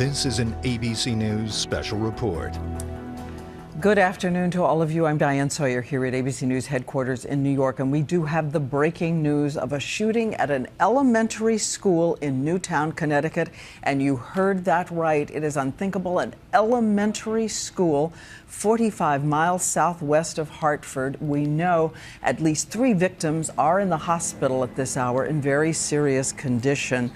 This is an ABC News special report. Good afternoon to all of you. I'm Diane Sawyer here at ABC News headquarters in New York, and we do have the breaking news of a shooting at an elementary school in Newtown, Connecticut. And you heard that right. It is unthinkable. An elementary school 45 miles southwest of Hartford. We know at least 3 victims are in the hospital at this hour in very serious condition.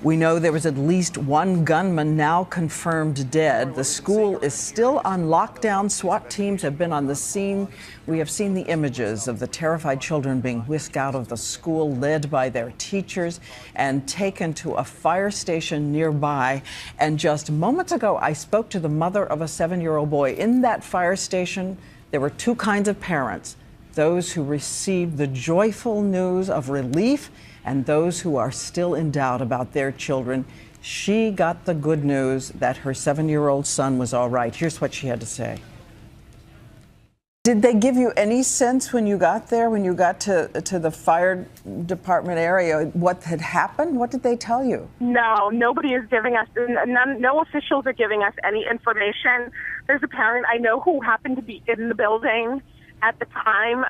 We know there was at least 1 gunman now confirmed dead. The school is still on lockdown. SWAT teams have been on the scene. We have seen the images of the terrified children being whisked out of the school, led by their teachers, and taken to a fire station nearby. And just moments ago, I spoke to the mother of a 7-year-old boy. In that fire station, there were 2 kinds of parents: those who received the joyful news of relief and those who are still in doubt about their children. She got the good news that her 7-year-old son was all right. Here's what she had to say. Did they give you any sense when you got there, when you got to the fire department area, what had happened? What did they tell you? No, nobody is giving us, no officials are giving us any information. There's a parent I know who happened to be in the building at the time,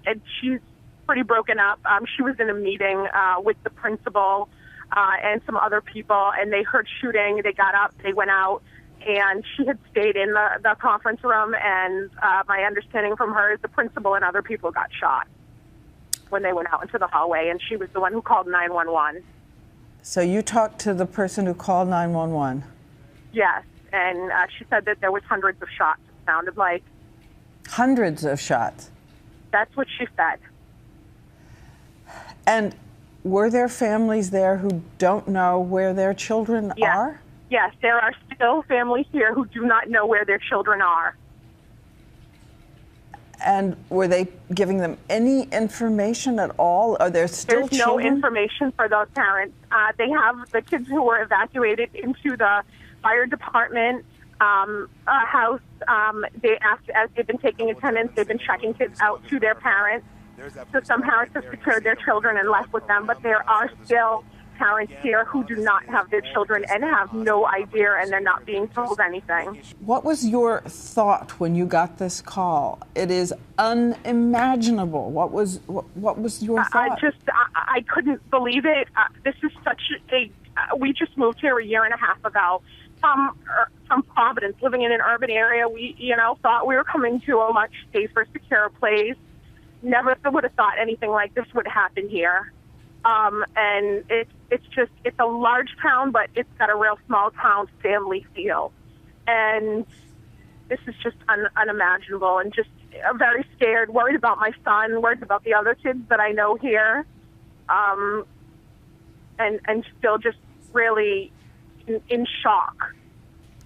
and she's pretty broken up. She was in a meeting with the principal and some other people, and they heard shooting. They got up, they went out, and she had stayed in the conference room, and my understanding from her is the principal and other people got shot when they went out into the hallway, and she was the one who called 911. So you talked to the person who called 911? Yes, and she said that there was hundreds of shots, it sounded like. Hundreds of shots? That's what she said. And were there families there who don't know where their children are? Yes, there are still families here who do not know where their children are. And were they giving them any information at all? Are there still There's children? no information for those parents. They have the kids who were evacuated into the fire department house. They asked, as they've been taking attendance, they've been checking kids out to their parents. So some parents have secured their children and left with them, but there are still parents here who do not have their children and have no idea, and they're not being told anything. What was your thought when you got this call? It is unimaginable. What was your thought? I couldn't believe it. This is such a. We just moved here a year and a half ago from Providence, living in an urban area. We, thought we were coming to a much safer, secure place. Never would have thought anything like this would happen here. And it's a large town, but it's got a real small town family feel. And this is just unimaginable, and just very scared, worried about my son, worried about the other kids that I know here. And still just really in shock.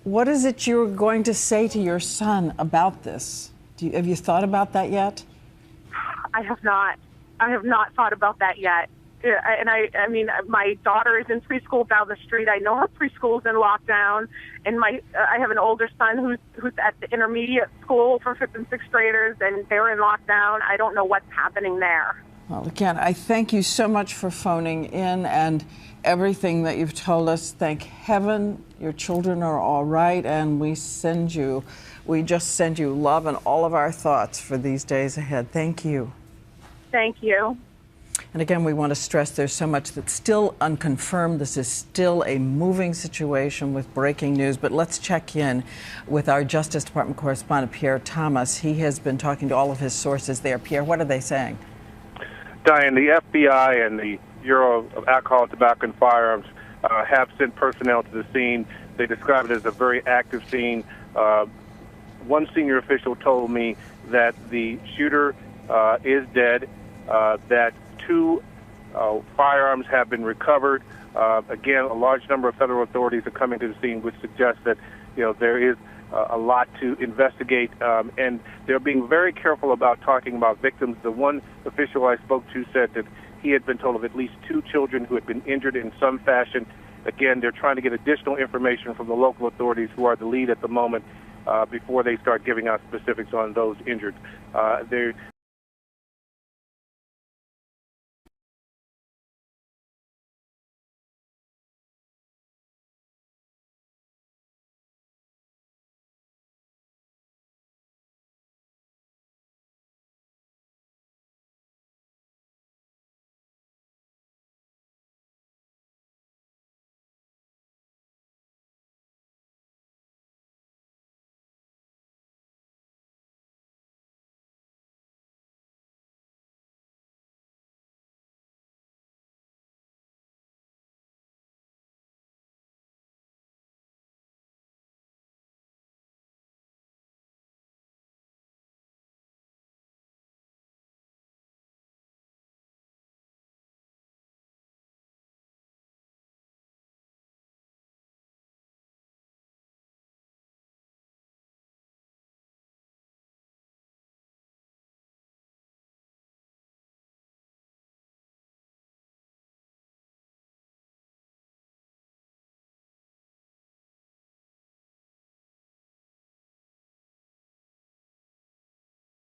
What is it you're going to say to your son about this? Have you thought about that yet? I have not thought about that yet. And I mean, my daughter is in preschool down the street. I know her preschool's in lockdown, and I have an older son who's at the intermediate school for 5th and 6th graders, and they're in lockdown. I don't know what's happening there. Well, again, I thank you so much for phoning in and everything that you've told us. Thank heaven your children are all right, and we just send you love and all of our thoughts for these days ahead. Thank you. Thank you. And again, we want to stress there's so much that's still unconfirmed. This is still a moving situation with breaking news. But let's check in with our Justice Department correspondent, Pierre Thomas. He has been talking to all of his sources there. Pierre, what are they saying? Diane, the FBI and the Bureau of Alcohol, Tobacco, and Firearms have sent personnel to the scene. They describe it as a very active scene. One senior official told me that the shooter is dead, that 2 firearms have been recovered. Again, a large number of federal authorities are coming to the scene, which suggests that there is a lot to investigate, and they're being very careful about talking about victims. The one official I spoke to said that he had been told of at least 2 children who had been injured in some fashion. Again, they're trying to get additional information from the local authorities, who are the lead at the moment, before they start giving out specifics on those injured. They're